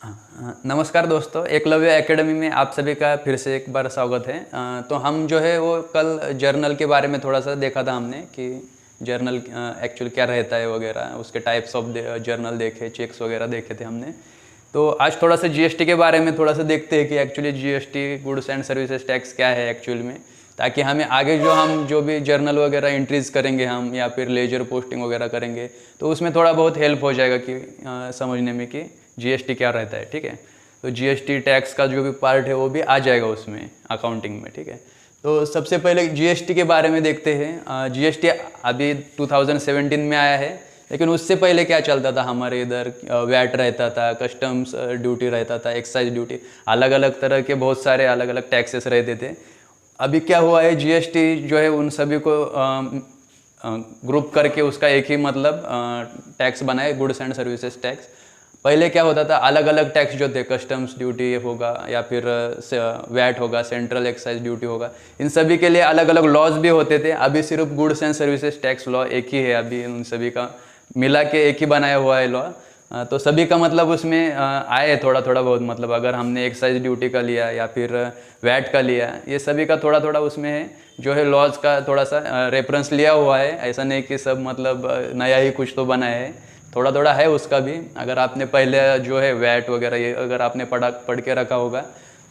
नमस्कार दोस्तों, एकलव्य एकेडमी में आप सभी का फिर से एक बार स्वागत है। तो हम जो है वो कल जर्नल के बारे में थोड़ा सा देखा था हमने कि जर्नल एक्चुअल क्या रहता है वगैरह, उसके टाइप्स ऑफ जर्नल देखे, चेक्स वगैरह देखे थे हमने। तो आज थोड़ा सा जीएसटी के बारे में थोड़ा सा देखते हैं कि actually GST goods and services tax क्या है एक्चुअल में, ताकि हमें आगे जो भी जर्नल वगैरह एंट्रीज करेंगे हम या फिर लेजर पोस्टिंग वगैरह करेंगे तो उसमें थोड़ा बहुत हेल्प हो जाएगा कि समझने में कि जीएसटी क्या रहता है। ठीक है, तो जीएसटी टैक्स का जो भी पार्ट है वो भी आ जाएगा उसमें अकाउंटिंग में। ठीक है, तो सबसे पहले जीएसटी के बारे में देखते हैं। जीएसटी अभी 2017 में आया है, लेकिन उससे पहले क्या चलता था हमारे इधर, वैट रहता था, कस्टम्स ड्यूटी रहता था, एक्साइज ड्यूटी, अलग अलग तरह के बहुत सारे अलग अलग टैक्सेस रहते थे। अभी क्या हुआ है, जीएसटी जो है उन सभी को ग्रुप करके उसका एक ही मतलब टैक्स बनाए, गुड्स एंड सर्विसेज टैक्स। पहले क्या होता था, अलग अलग टैक्स जो थे, कस्टम्स ड्यूटी होगा या फिर वैट होगा, सेंट्रल एक्साइज ड्यूटी होगा, इन सभी के लिए अलग अलग लॉज भी होते थे। अभी सिर्फ goods and services tax law एक ही है, अभी उन सभी का मिला के एक ही बनाया हुआ है लॉ। तो सभी का मतलब उसमें आए थोड़ा थोड़ा बहुत, मतलब अगर हमने एक्साइज ड्यूटी का लिया या फिर वैट का लिया, ये सभी का थोड़ा थोड़ा उसमें है जो है लॉज का थोड़ा सा रेफरेंस लिया हुआ है। ऐसा नहीं कि सब मतलब नया ही कुछ तो बनाया है, थोड़ा थोड़ा है उसका भी। अगर आपने पहले जो है वैट वगैरह ये अगर आपने पढ़ के रखा होगा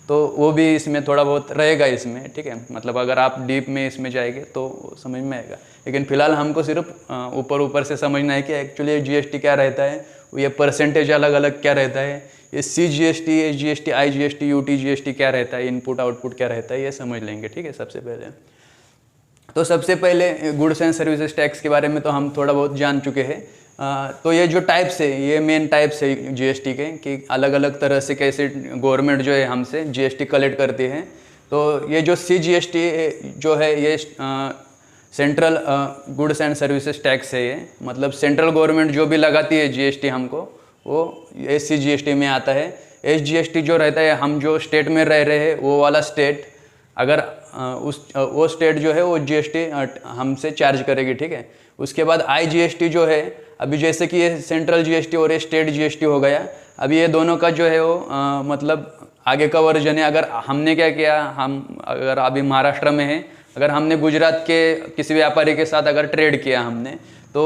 तो वो भी इसमें थोड़ा बहुत रहेगा इसमें। ठीक है, मतलब अगर आप डीप में इसमें जाएंगे तो समझ में आएगा, लेकिन फिलहाल हमको सिर्फ ऊपर ऊपर से समझना है कि एक्चुअली जीएसटी क्या रहता है, ये परसेंटेज अलग अलग क्या रहता है, ये सीजीएसटी, एसजीएसटी, आईजीएसटी, यूटीजीएसटी क्या रहता है, इनपुट आउटपुट क्या रहता है, ये समझ लेंगे। ठीक है, सबसे पहले तो सबसे पहले गुड्स एंड सर्विसेज टैक्स के बारे में तो हम थोड़ा बहुत जान चुके हैं। तो ये जो टाइप्स है, ये मेन टाइप्स है जीएसटी के, कि अलग अलग तरह से कैसे गवर्नमेंट जो है हमसे जीएसटी कलेक्ट करती है। तो ये जो सीजीएसटी जो है ये central goods and services tax है। ये मतलब सेंट्रल गवर्नमेंट जो भी लगाती है जीएसटी हमको, वो ये सीजीएसटी में आता है। एसजीएसटी जो रहता है, हम जो स्टेट में रह रहे हैं वो वाला स्टेट, अगर वो स्टेट जो है वो जीएसटी हमसे चार्ज करेगी। ठीक है, उसके बाद आईजीएसटी जो है, अभी जैसे कि ये सेंट्रल जीएसटी और ये स्टेट जीएसटी हो गया, अभी ये दोनों का जो है वो मतलब आगे का वर्जन है। अगर हमने क्या किया, हम अगर अभी महाराष्ट्र में है, अगर हमने गुजरात के किसी व्यापारी के साथ अगर ट्रेड किया हमने, तो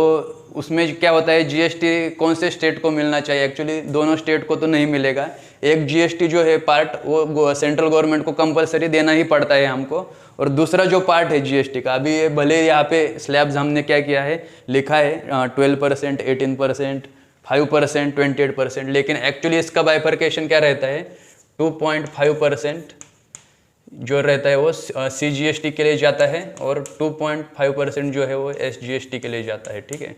उसमें क्या होता है, जीएसटी कौन से स्टेट को मिलना चाहिए, एक्चुअली दोनों स्टेट को तो नहीं मिलेगा। एक जीएसटी जो है पार्ट वो सेंट्रल गवर्नमेंट को कंपलसरी देना ही पड़ता है हमको, और दूसरा जो पार्ट है जीएसटी का, अभी ये भले यहाँ पे स्लैब्स हमने क्या किया है, लिखा है 12%, 18%, 5%, 28%, लेकिन एक्चुअली इसका बाइफर्केशन क्या रहता है, 2.5% जो रहता है वो सीजीएसटी के लिए जाता है, और 2.5% जो है वो एसजीएसटी के लिए जाता है। ठीक है,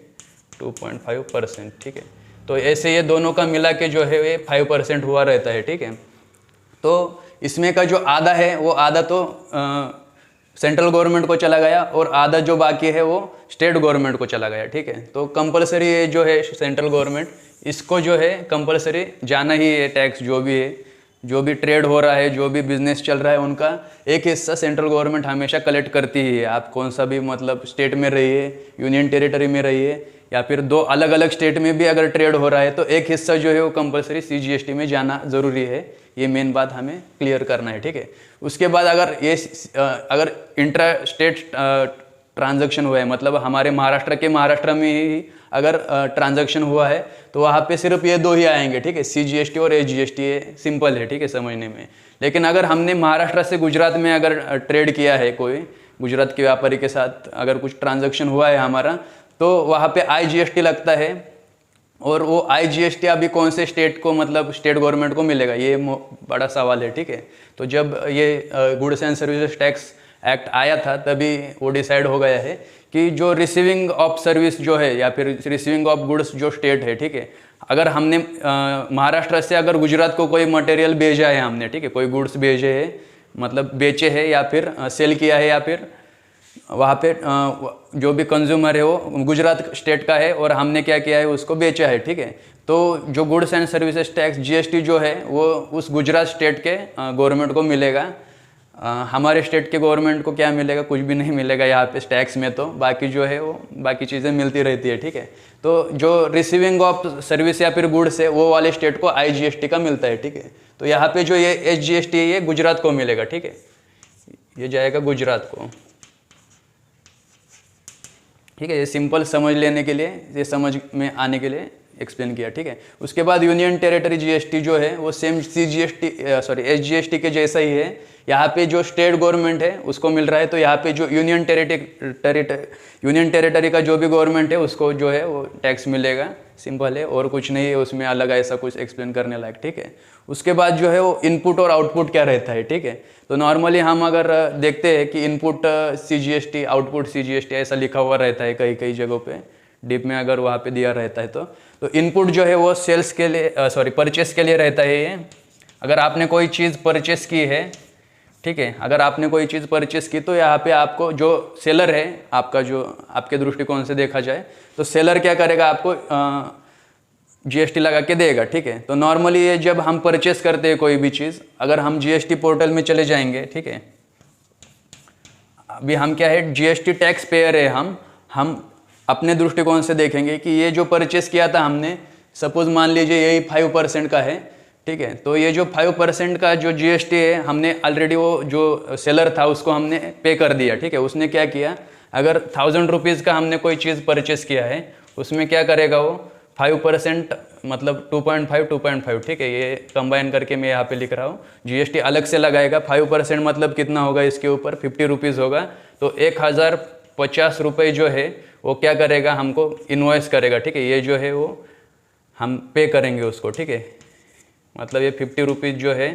2.5%। ठीक है, तो ऐसे ये दोनों का मिला के जो है ये 5% हुआ रहता है। ठीक है, तो इसमें का जो आधा है वो आधा तो सेंट्रल गवर्नमेंट को चला गया, और आधा जो बाकी है वो स्टेट गवर्नमेंट को चला गया। ठीक है, तो कंपलसरी ये जो है सेंट्रल गवर्नमेंट, इसको जो है कंपलसरी जाना ही है टैक्स, जो भी है, जो भी ट्रेड हो रहा है, जो भी बिजनेस चल रहा है, उनका एक हिस्सा सेंट्रल गवर्नमेंट हमेशा कलेक्ट करती ही है। आप कौन सा भी मतलब स्टेट में रहिए, यूनियन टेरिटरी में रहिए, या फिर दो अलग अलग स्टेट में भी अगर ट्रेड हो रहा है, तो एक हिस्सा जो है वो कंपलसरी सीजीएसटी में जाना ज़रूरी है। ये मेन बात हमें क्लियर करना है। ठीक है, उसके बाद अगर इंट्रा स्टेट ट्रांजैक्शन हुआ है, मतलब हमारे महाराष्ट्र में ही अगर ट्रांजैक्शन हुआ है, तो वहाँ पे सिर्फ ये दो ही आएंगे। ठीक है, सीजीएसटी और एसजीएसटी, ये सिंपल है। ठीक है, समझने में। लेकिन अगर हमने महाराष्ट्र से गुजरात में अगर ट्रेड किया है, कोई गुजरात के व्यापारी के साथ अगर कुछ ट्रांजैक्शन हुआ है हमारा, तो वहाँ पे आईजीएसटी लगता है, और वो आईजीएसटी अभी कौन से स्टेट को, मतलब स्टेट गवर्नमेंट को मिलेगा, ये बड़ा सवाल है। ठीक है, तो जब ये goods and services tax act आया था, तभी वो डिसाइड हो गया है कि जो रिसीविंग ऑफ सर्विस जो है या फिर रिसीविंग ऑफ गुड्स जो स्टेट है, ठीक है, अगर हमने महाराष्ट्र से अगर गुजरात को कोई मटेरियल भेजा है हमने, ठीक है, कोई गुड्स भेजे है, मतलब बेचे है या फिर सेल किया है, या फिर वहाँ पे जो भी कंज्यूमर है वो गुजरात स्टेट का है और हमने क्या किया है, उसको बेचा है। ठीक है, तो जो goods and services tax GST जो है वो उस गुजरात स्टेट के गवर्नमेंट को मिलेगा। हमारे स्टेट के गवर्नमेंट को क्या मिलेगा, कुछ भी नहीं मिलेगा यहाँ पे टैक्स में, तो बाकी जो है वो बाकी चीज़ें मिलती रहती है, ठीक है। तो जो रिसीविंग ऑफ सर्विस या फिर गुड्स है वो वाले स्टेट को IGST का मिलता है, ठीक है। तो यहाँ पे जो ये SGST है ये गुजरात को मिलेगा, ठीक है, ये जाएगा गुजरात को, ठीक है। ये सिंपल समझ लेने के लिए, ये समझ में आने के लिए एक्सप्लेन किया, ठीक है। उसके बाद यूनियन टेरिटरी GST जो है वो सेम SGST के जैसा ही है। यहाँ पे जो स्टेट गवर्नमेंट है उसको मिल रहा है, तो यहाँ पे जो यूनियन टेरिटरी का जो भी गवर्नमेंट है उसको जो है वो टैक्स मिलेगा, सिंपल है, और कुछ नहीं है उसमें अलग ऐसा कुछ एक्सप्लेन करने लायक, ठीक है। उसके बाद जो है वो इनपुट और आउटपुट क्या रहता है, ठीक है। तो नॉर्मली हम अगर देखते हैं कि इनपुट CGST, आउटपुट CGST ऐसा लिखा हुआ रहता है कई कई जगहों पे, डीप में अगर वहाँ पे दिया रहता है तो इनपुट जो है वो सेल्स के लिए परचेस के लिए रहता है ये। अगर आपने कोई चीज़ परचेस की है, ठीक है, अगर आपने कोई चीज़ परचेस की तो यहाँ पे आपको जो सेलर है आपका, जो आपके दृष्टिकोण से देखा जाए तो सेलर क्या करेगा, आपको GST लगा के देगा, ठीक है। तो नॉर्मली ये जब हम परचेस करते हैं कोई भी चीज़, अगर हम GST पोर्टल में चले जाएंगे, ठीक है, अभी हम क्या है GST टैक्स पेयर है, हम अपने दृष्टिकोण से देखेंगे कि ये जो परचेस किया था हमने, सपोज मान लीजिए यही 5% का है, ठीक है। तो ये जो 5% का जो GST है हमने ऑलरेडी वो जो सेलर था उसको हमने पे कर दिया, ठीक है। उसने क्या किया, अगर 1000 रुपीज़ का हमने कोई चीज़ परचेस किया है, उसमें क्या करेगा वो 5% मतलब 2.5, ठीक है, ये कंबाइन करके मैं यहाँ पे लिख रहा हूँ। GST अलग से लगाएगा, 5% मतलब कितना होगा, इसके ऊपर 50 रुपीज़ होगा, तो 1050 रुपये जो है वो क्या करेगा, हमको इन्वॉइस करेगा, ठीक है। ये जो है वो हम पे करेंगे उसको, ठीक है, मतलब ये 50 रुपीज़ जो है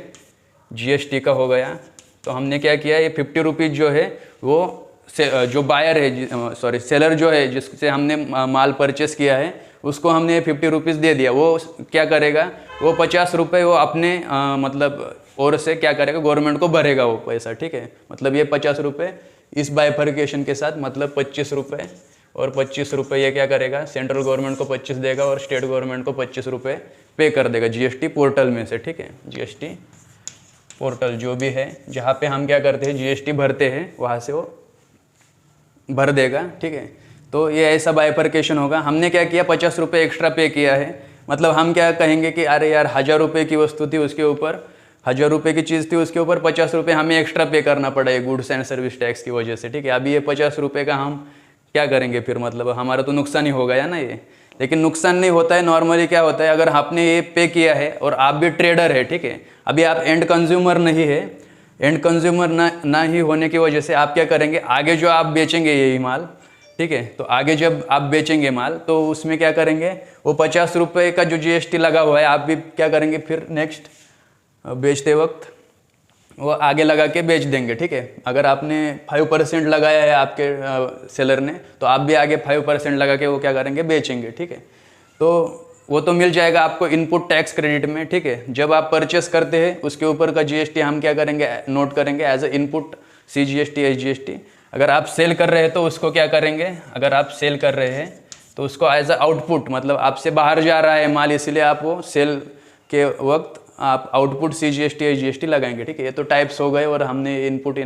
GST का हो गया। तो हमने क्या किया, ये 50 रुपीज़ जो है वो जो बायर है, सेलर जो है जिससे हमने माल परचेस किया है उसको हमने 50 रुपीज़ दे दिया। वो क्या करेगा, वो 50 रुपये वो अपने मतलब और से क्या करेगा, गवर्नमेंट को भरेगा वो पैसा, ठीक है। मतलब ये 50 रुपये इस बाइफर्केशन के साथ मतलब 25 रुपये, और 25 रुपये ये क्या करेगा, सेंट्रल गवर्नमेंट को 25 देगा और स्टेट गवर्नमेंट को 25 रुपये पे कर देगा GST पोर्टल में से, ठीक है। GST पोर्टल जो भी है जहाँ पे हम क्या करते हैं GST भरते हैं, वहाँ से वो भर देगा, ठीक है। तो ये ऐसा बाइफर्केशन होगा। हमने क्या किया, 50 रुपये एक्स्ट्रा पे किया है, मतलब हम क्या कहेंगे कि अरे यार 1000 रुपये की वस्तु थी, उसके ऊपर 1000 रुपये की चीज़ थी, उसके ऊपर 50 रुपये हमें एक्स्ट्रा पे करना पड़ा है गुड्स एंड सर्विस टैक्स की वजह से, ठीक है। अभी ये 50 रुपये का हम क्या करेंगे फिर, मतलब हमारा तो नुकसान ही हो गया ना ये। लेकिन नुकसान नहीं होता है, नॉर्मली क्या होता है, अगर आपने ये पे किया है और आप भी ट्रेडर है, ठीक है, अभी आप एंड कंज्यूमर नहीं है, एंड कंज्यूमर ना ही होने की वजह से आप क्या करेंगे, आगे जो आप बेचेंगे यही माल, ठीक है, तो आगे जब आप बेचेंगे माल तो उसमें क्या करेंगे, वो 50 रुपये का जो GST लगा हुआ है आप भी क्या करेंगे, फिर नेक्स्ट बेचते वक्त वो आगे लगा के बेच देंगे, ठीक है। अगर आपने 5% लगाया है आपके सेलर ने, तो आप भी आगे 5% लगा के वो क्या करेंगे, बेचेंगे, ठीक है। तो वो तो मिल जाएगा आपको इनपुट टैक्स क्रेडिट में, ठीक है। जब आप परचेस करते हैं उसके ऊपर का GST हम क्या करेंगे, नोट करेंगे as a input CGST SGST। अगर आप सेल कर रहे हैं तो उसको क्या करेंगे, अगर आप सेल कर रहे हैं तो उसको एज ए आउटपुट, मतलब आपसे बाहर जा रहा है माल, इसलिए आप वो सेल के वक्त आप आउटपुट CGST SGST लगाएंगे, ठीक है। ये तो टाइप्स हो गए और हमने इनपुट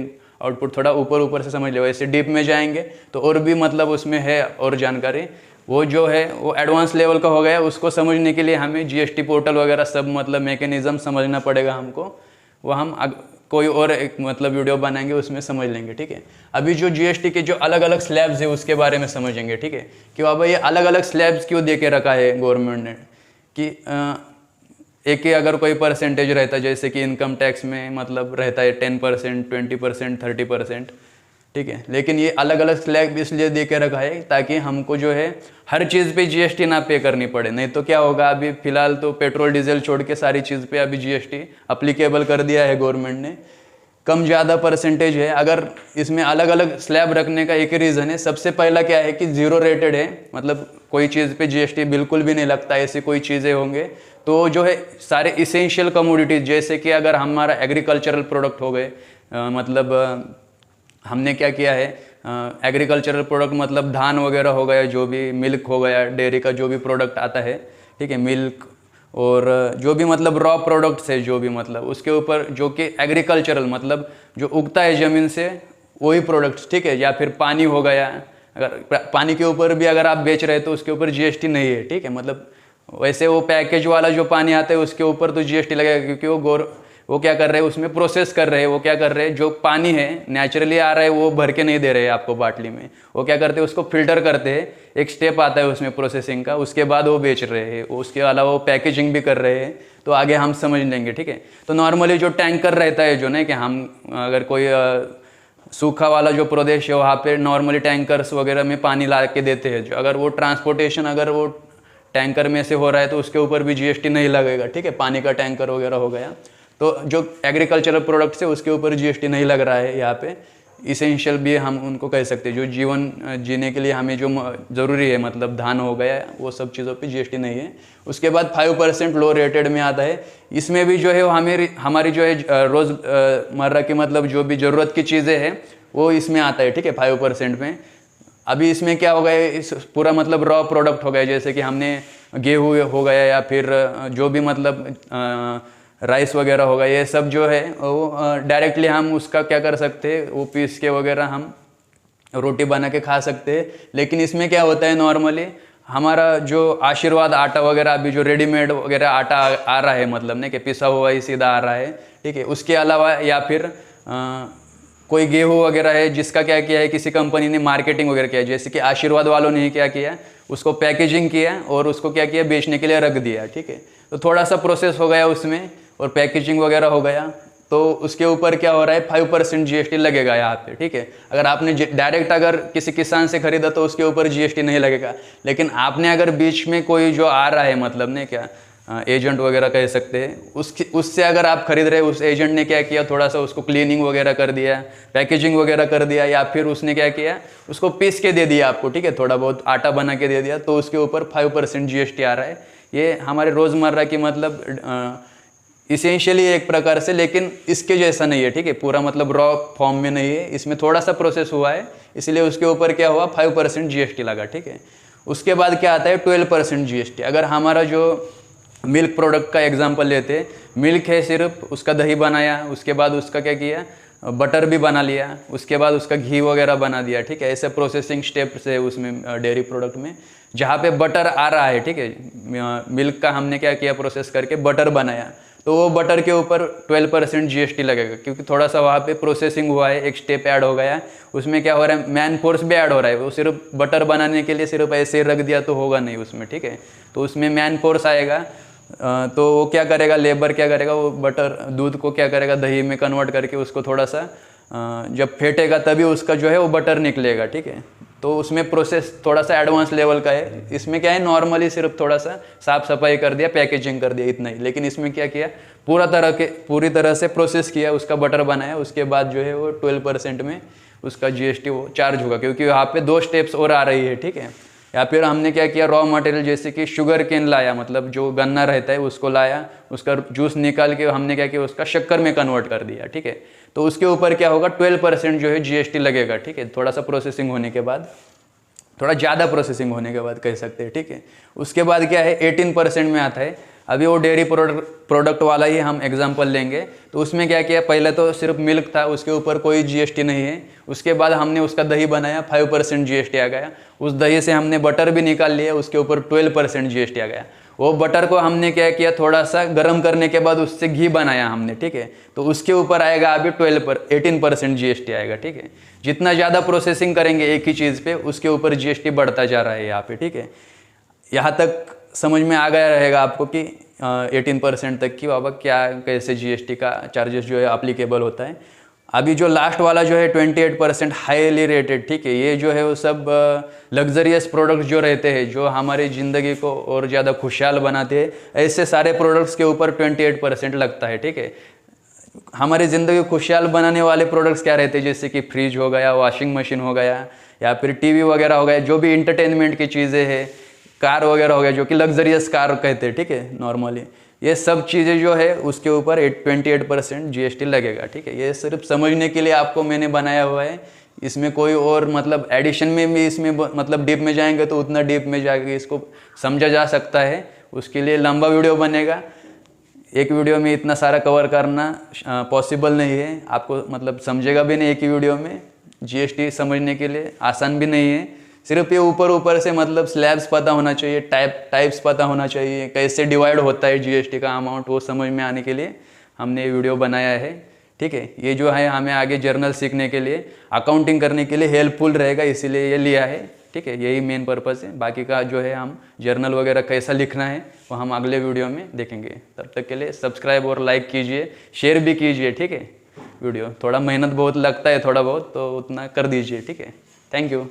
आउटपुट थोड़ा ऊपर से समझ लिया। वैसे डीप में जाएंगे तो और भी मतलब उसमें है और जानकारी, वो जो है वो एडवांस लेवल का हो गया। उसको समझने के लिए हमें GST पोर्टल वगैरह सब मतलब मैकेनिज्म समझना पड़ेगा हमको, वो हम कोई और एक मतलब वीडियो बनाएंगे उसमें समझ लेंगे, ठीक है। अभी जो GST के जो अलग अलग स्लैब्स है उसके बारे में समझेंगे, ठीक है, कि अब ये अलग अलग स्लैब्स क्यों दे के रखा है गवर्नमेंट ने, कि एक ही अगर कोई परसेंटेज रहता है, जैसे कि इनकम टैक्स में मतलब रहता है 10%, 20%, 30%, ठीक है। लेकिन ये अलग अलग स्लैब इसलिए दे के रखा है ताकि हमको जो है हर चीज़ पे GST ना पे करनी पड़े। नहीं तो क्या होगा, अभी फिलहाल तो पेट्रोल डीजल छोड़ के सारी चीज़ पे अभी GST अप्लीकेबल कर दिया है गवर्नमेंट ने, कम ज़्यादा परसेंटेज है। अगर इसमें अलग अलग स्लैब रखने का एक ही रीज़न है, सबसे पहला क्या है कि जीरो रेटेड है, मतलब कोई चीज़ पे GST बिल्कुल भी नहीं लगता, ऐसी कोई चीज़ें होंगे तो जो है सारे इसेंशियल कमोडिटीज़, जैसे कि अगर हमारा एग्रीकल्चरल प्रोडक्ट हो गए, मतलब हमने क्या किया है, एग्रीकल्चरल प्रोडक्ट मतलब धान वगैरह हो गया, जो भी मिल्क हो गया, डेयरी का जो भी प्रोडक्ट आता है, ठीक है, मिल्क और जो भी मतलब रॉ प्रोडक्ट्स है, जो भी मतलब उसके ऊपर जो कि एग्रीकल्चरल मतलब जो उगता है ज़मीन से वही प्रोडक्ट्स, ठीक है। या फिर पानी हो गया, अगर पानी के ऊपर भी अगर आप बेच रहे हैं तो उसके ऊपर जीएसटी नहीं है, ठीक है। मतलब वैसे वो पैकेज वाला जो पानी आता है उसके ऊपर तो जीएसटी लगेगा, क्योंकि वो क्या कर रहे हैं, उसमें प्रोसेस कर रहे हैं। वो क्या कर रहे हैं, जो पानी है नेचुरली आ रहा है वो भर के नहीं दे रहे हैं आपको बाटली में। वो क्या करते हैं, उसको फिल्टर करते हैं, एक स्टेप आता है उसमें प्रोसेसिंग का, उसके बाद वो बेच रहे हैं। उसके अलावा वो पैकेजिंग भी कर रहे हैं, तो आगे हम समझ लेंगे, ठीक है। तो नॉर्मली जो टैंकर रहता है जो ना, कि हम अगर कोई सूखा वाला जो प्रदेश है वहाँ पे नॉर्मली टैंकर्स वगैरह में पानी ला के देते हैं। जो अगर वो ट्रांसपोर्टेशन अगर वो टैंकर में से हो रहा है तो उसके ऊपर भी जीएसटी नहीं लगेगा, ठीक है। पानी का टैंकर वगैरह हो गया तो जो एग्रीकल्चरल प्रोडक्ट्स है उसके ऊपर जीएसटी नहीं लग रहा है यहाँ पे। इसेंशियल भी हम उनको कह सकते हैं, जो जीवन जीने के लिए हमें जो ज़रूरी है, मतलब धान हो गया, वो सब चीज़ों पे जीएसटी नहीं है। उसके बाद 5% लो रेटेड में आता है। इसमें भी जो है हमारी जो है रोज़मर्रा की मतलब जो भी ज़रूरत की चीज़ें हैं वो इसमें आता है, ठीक है, 5% में। अभी इसमें क्या हो गया, इस पूरा मतलब रॉ प्रोडक्ट हो गया, जैसे कि हमने गेहूँ हो गया या फिर जो भी मतलब राइस वगैरह होगा, ये सब जो है वो डायरेक्टली हम उसका क्या कर सकते हैं, वो पीस के वगैरह हम रोटी बना के खा सकते हैं। लेकिन इसमें क्या होता है, नॉर्मली हमारा जो आशीर्वाद आटा वगैरह अभी जो रेडीमेड वगैरह आटा आ रहा है, मतलब नहीं कि पिसा हुआ ही सीधा आ रहा है, ठीक है। उसके अलावा या फिर कोई गेहूँ वगैरह है जिसका क्या किया है, किसी कंपनी ने मार्केटिंग वगैरह किया है, जैसे कि आशीर्वाद वालों ने क्या किया, उसको पैकेजिंग किया और उसको क्या किया, बेचने के लिए रख दिया, ठीक है। तो थोड़ा सा प्रोसेस हो गया उसमें और पैकेजिंग वगैरह हो गया, तो उसके ऊपर क्या हो रहा है, 5% जीएसटी लगेगा यहाँ पे, ठीक है। अगर आपने डायरेक्ट अगर किसी किसान से खरीदा तो उसके ऊपर जीएसटी नहीं लगेगा। लेकिन आपने अगर बीच में कोई जो आ रहा है, मतलब नहीं क्या एजेंट वगैरह कह सकते हैं, उससे अगर आप खरीद रहे, उस एजेंट ने क्या किया, थोड़ा सा उसको क्लीनिंग वगैरह कर दिया, पैकेजिंग वगैरह कर दिया, या फिर उसने क्या किया, उसको पीस के दे दिया आपको, ठीक है, थोड़ा बहुत आटा बना के दे दिया, तो उसके ऊपर 5% जीएसटी आ रहा है। ये हमारे रोज़मर्रा की मतलब इसेंशियली एक प्रकार से, लेकिन इसके जैसा नहीं है, ठीक है। पूरा मतलब रॉ फॉर्म में नहीं है, इसमें थोड़ा सा प्रोसेस हुआ है, इसलिए उसके ऊपर क्या हुआ, 5% जीएसटी लगा, ठीक है। उसके बाद क्या आता है, 12% जीएसटी। अगर हमारा जो मिल्क प्रोडक्ट का एग्जांपल लेते हैं, मिल्क है, सिर्फ उसका दही बनाया, उसके बाद उसका क्या किया, बटर भी बना लिया, उसके बाद उसका घी वगैरह बना दिया, ठीक है। ऐसे प्रोसेसिंग स्टेप्स है उसमें डेयरी प्रोडक्ट में। जहाँ पे बटर आ रहा है, ठीक है, मिल्क का हमने क्या किया, प्रोसेस करके बटर बनाया, तो वो बटर के ऊपर 12% जीएसटी लगेगा, क्योंकि थोड़ा सा वहाँ पे प्रोसेसिंग हुआ है, एक स्टेप ऐड हो गया है। उसमें क्या हो रहा है, मैन फोर्स भी ऐड हो रहा है। वो सिर्फ बटर बनाने के लिए सिर्फ ऐसे ही रख दिया तो होगा नहीं उसमें, ठीक है। तो उसमें मैन फोर्स आएगा, तो वो क्या करेगा, लेबर क्या करेगा, वो बटर दूध को क्या करेगा, दही में कन्वर्ट करके उसको थोड़ा सा जब फेंटेगा तभी उसका जो है वो बटर निकलेगा, ठीक है। तो उसमें प्रोसेस थोड़ा सा एडवांस लेवल का है। इसमें क्या है, नॉर्मली सिर्फ थोड़ा सा साफ सफाई कर दिया, पैकेजिंग कर दिया, इतना ही। लेकिन इसमें क्या किया, पूरी तरह से प्रोसेस किया, उसका बटर बनाया, उसके बाद जो है वो 12% में उसका जीएसटी वो चार्ज होगा, क्योंकि वहाँ पे 2 स्टेप्स और आ रही है, ठीक है। या फिर हमने क्या किया, रॉ मटेरियल जैसे कि शुगर केन लाया, मतलब जो गन्ना रहता है उसको लाया, उसका जूस निकाल के हमने क्या किया, उसका शक्कर में कन्वर्ट कर दिया, ठीक है। तो उसके ऊपर क्या होगा, 12% जो है जीएसटी लगेगा, ठीक है। थोड़ा सा प्रोसेसिंग होने के बाद, थोड़ा ज़्यादा प्रोसेसिंग होने के बाद कह सकते हैं, ठीक है। उसके बाद क्या है, 18% में आता है। अभी वो डेयरी प्रोडक्ट वाला ही हम एग्जांपल लेंगे, तो उसमें क्या किया, पहले तो सिर्फ मिल्क था, उसके ऊपर कोई जीएसटी नहीं है। उसके बाद हमने उसका दही बनाया, 5% जीएसटी आ गया। उस दही से हमने बटर भी निकाल लिया, उसके ऊपर 12% जीएसटी आ गया। वो बटर को हमने क्या किया, थोड़ा सा गर्म करने के बाद उससे घी बनाया हमने, ठीक है। तो उसके ऊपर आएगा अभी 18% जीएसटी आएगा, ठीक है। जितना ज़्यादा प्रोसेसिंग करेंगे एक ही चीज़ पे, उसके ऊपर जीएसटी बढ़ता जा रहा है यहाँ पे, ठीक है। यहाँ तक समझ में आ गया रहेगा आपको कि 18% तक की बाबा क्या कैसे जीएसटी का चार्जेस जो है अप्लीकेबल होता है। अभी जो लास्ट वाला जो है 28% हाईली रेटेड, ठीक है। ये जो है वो सब लग्जरियस प्रोडक्ट्स जो रहते हैं, जो हमारी ज़िंदगी को और ज़्यादा खुशहाल बनाते हैं, ऐसे सारे प्रोडक्ट्स के ऊपर 28% लगता है, ठीक है। हमारी ज़िंदगी खुशहाल बनाने वाले प्रोडक्ट्स क्या रहते हैं, जैसे कि फ्रिज हो गया, वॉशिंग मशीन हो गया, या फिर टीवी वगैरह हो गया, जो भी इंटरटेनमेंट की चीज़ें हैं, कार वगैरह हो गया, जो कि लग्जरियस कार कहते हैं, ठीक है, नॉर्मली। ये सब चीज़ें जो है उसके ऊपर 28% जीएसटी लगेगा, ठीक है। ये सिर्फ समझने के लिए आपको मैंने बनाया हुआ है, इसमें कोई और मतलब एडिशन में भी इसमें मतलब डीप में जाएंगे तो उतना डीप में जाके इसको समझा जा सकता है, उसके लिए लंबा वीडियो बनेगा। एक वीडियो में इतना सारा कवर करना पॉसिबल नहीं है, आपको मतलब समझेगा भी नहीं एक ही वीडियो में। जीएसटी समझने के लिए आसान भी नहीं है। सिर्फ ये ऊपर ऊपर से मतलब स्लैब्स पता होना चाहिए, टाइप्स पता होना चाहिए, कैसे डिवाइड होता है जीएसटी का अमाउंट, वो समझ में आने के लिए हमने ये वीडियो बनाया है। ठीक है, ये जो है हमें आगे जर्नल सीखने के लिए, अकाउंटिंग करने के लिए हेल्पफुल रहेगा, इसीलिए ये लिया है। ठीक है, यही मेन पर्पस है। बाकी का जो है हम जर्नल वगैरह कैसा लिखना है वो हम अगले वीडियो में देखेंगे। तब तक के लिए सब्सक्राइब और लाइक कीजिए, शेयर भी कीजिए। ठीक है, वीडियो थोड़ा मेहनत बहुत लगता है, थोड़ा बहुत तो उतना कर दीजिए। ठीक है, थैंक यू।